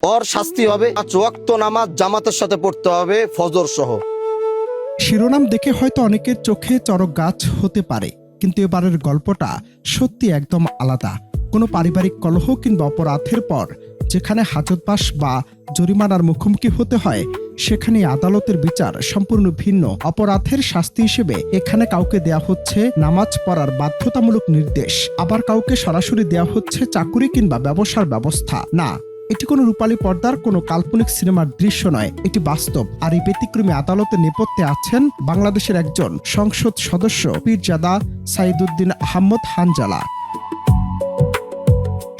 ওর শাস্তি হবে 5 ওয়াক্ত নামাজ জামাতের সাথে পড়তে হবে ফজর সহ। শিরোনাম দেখে হয়তো অনেকের চোখে চড়ক গাছ হতে পারে, কিন্তু এবারের গল্পটা সত্যি একদম আলাদা। কোনো পারিবারিক কলহ কিংবা অপরাধের পর যেখানে হাজতবাস বা জরিমানার মুখোমুখি হতে হয়, সেখানে আদালতের বিচার সম্পূর্ণ ভিন্ন। অপরাধের শাস্তি হিসেবে এখানে কাউকে দেয়া হচ্ছে নামাজ পড়ার বাধ্যতামূলক নির্দেশ, আবার কাউকে সরাসরি দেয়া হচ্ছে চাকুরি কিংবা ব্যবসার ব্যবস্থা। না, এটি কোনো রূপালী পর্দার কোনো কাল্পনিক সিনেমার দৃশ্য নয়, এটি বাস্তব। আর এই ব্যতিক্রমী আদালতের নেপথ্যে আছেন বাংলাদেশের একজন সংসদ সদস্য পীরজাদা সাইদুদ্দিন আহমদ হানজালা।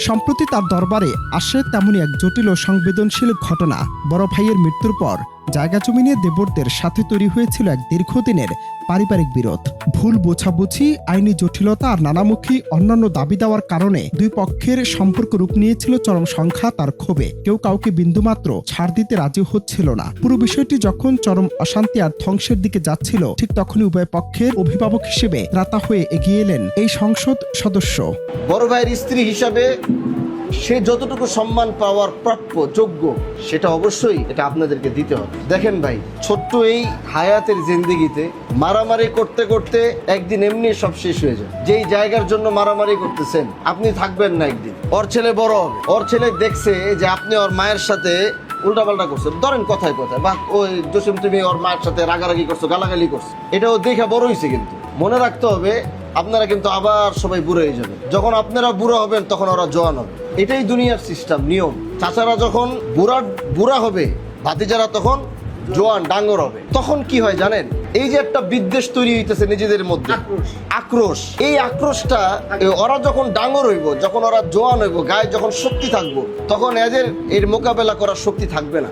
সম্প্রতি তার দরবারে আসে তেমনই এক জটিল ও সংবেদনশীল ঘটনা। বড় ভাইয়ের মৃত্যুর পর জায়গা জমি নিয়ে দেবরদের সাথে তৈরি হয়েছিল এক দীর্ঘদিনের পারিবারিক বিরোধ। ভুল বোঝাবুঝি, আইনি জটিলতা আর নানামুখী অন্যান্য দাবি দেওয়ার কারণে দুই পক্ষের সম্পর্ক রূপ নিয়েছিল চরম সংঘাত আর ক্ষোভে। কেউ কাউকে বিন্দুমাত্র ছাড় দিতে রাজি হচ্ছিল না। পুরো বিষয়টি যখন চরম অশান্তি আর ধ্বংসের দিকে যাচ্ছিল, ঠিক তখনই উভয় পক্ষের অভিভাবক হিসেবে ত্রাতা হয়ে এগিয়ে এলেন এই সংসদ সদস্য। বড় ভাইয়ের স্ত্রী হিসাবে সে যতটুকু সম্মান পাওয়ার প্রাপ্য যোগ্য, সেটা অবশ্যই এটা আপনাদেরকে দিতে হবে। দেখেন ভাই, ছোট্ট এই হায়াতের জিন্দেগিতে মারামারি করতে করতে একদিন এমনি সব শেষ হয়ে যায়। যেই জায়গার জন্য মারামারি করতেছেন, আপনি থাকবেন না একদিন। ওর ছেলে বড় হবে, ওর ছেলে দেখছে যে আপনি ওর মায়ের সাথে উল্টাপাল্টা করছেন, ধরেন কথায় কথায়, বা ওই জসিম তুমি ওর মায়ের সাথে রাগারাগি করছো, গালাগালি করছো, এটাও দেখা বড় হয়েছে। কিন্তু মনে রাখতে হবে, আপনারা কিন্তু আবার সবাই বুড়ো হয়ে যাবেন। যখন আপনারা বুড়ো হবেন তখন ওরা জওয়ান হবে। এটাই দুনিয়ার সিস্টেম, নিয়ম। চাচারা যখন বুড়া হবে, ভাতিজারা তখন জোয়ান ডাঙ্গর হবে। তখন কি হয় জানেন? এই যে একটা বিদ্বেষ তৈরি হইতেছে নিজেদের মধ্যে, আক্রোশ, এই আক্রোশটা ওরা যখন ডাঙ্গর হইব, যখন ওরা জোয়ান হইব, গায়ে যখন শক্তি থাকবো, তখন এদের এর মোকাবেলা করার শক্তি থাকবে না।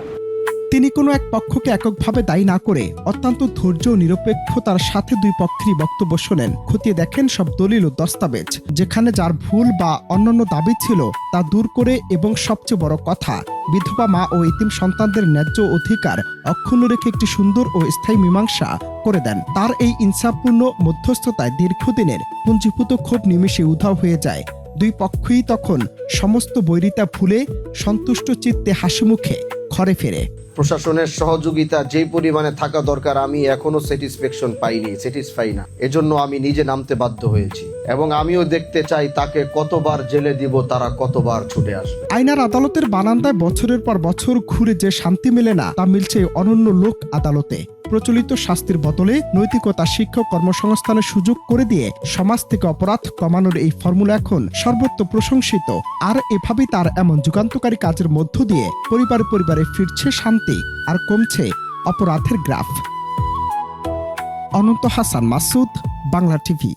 তিনি কোনো এক পক্ষকে এককভাবে দায়ী না করে অত্যন্ত ধৈর্য ও নিরপেক্ষতার সাথে দুই পক্ষেরই বক্তব্য শোনেন, খতিয়ে দেখেন সব দলিল ও দস্তাবেজ। যেখানে যার ভুল বা অন্যান্য দাবি ছিল তা দূর করে, এবং সবচেয়ে বড় কথা, বিধবা মা ও এতিম সন্তানদের ন্যায্য অধিকার অক্ষুণ্ণ রেখে একটি সুন্দর ও স্থায়ী মীমাংসা করে দেন। তার এই ইনসাফপূর্ণ মধ্যস্থতায় দীর্ঘদিনের পুঞ্জীভূত ক্ষোভ নিমেষে উধাও হয়ে যায়। দুই পক্ষই তখন সমস্ত বৈরিতা ভুলে সন্তুষ্ট চিত্তে হাসিমুখে ঘরে ফেরে। প্রশাসনের সহযোগিতা যেই পরিমাণে থাকা দরকার, আমি এখনো স্যাটিসফাই না। এজন্য আমি নিজে নামতে বাধ্য হয়েছি, এবং আমিও দেখতে চাই তাকে কতবার জেলে দিব, তারা কতবার ছুটে আসবে। আইনার আদালতের বারান্দায় বছরের পর বছর ঘুরে যে শান্তি মেলে না, তা মিলছে অনন্য লোক আদালতে। প্রচলিত শাস্তির বদলে নৈতিকতা, শিক্ষা, কর্মসংস্থানের সুযোগ করে দিয়ে সমাজ থেকে অপরাধ কমানোর এই ফর্মুলা এখন সর্বত্র প্রশংসিত। আর এভাবেই তার এমন যুগান্তকারী কাজের মধ্য দিয়ে পরিবারে ফিরছে শান্তি আর কমছে অপরাধের গ্রাফ। অনন্ত হাসান মাসুদ, বাংলা টিভি।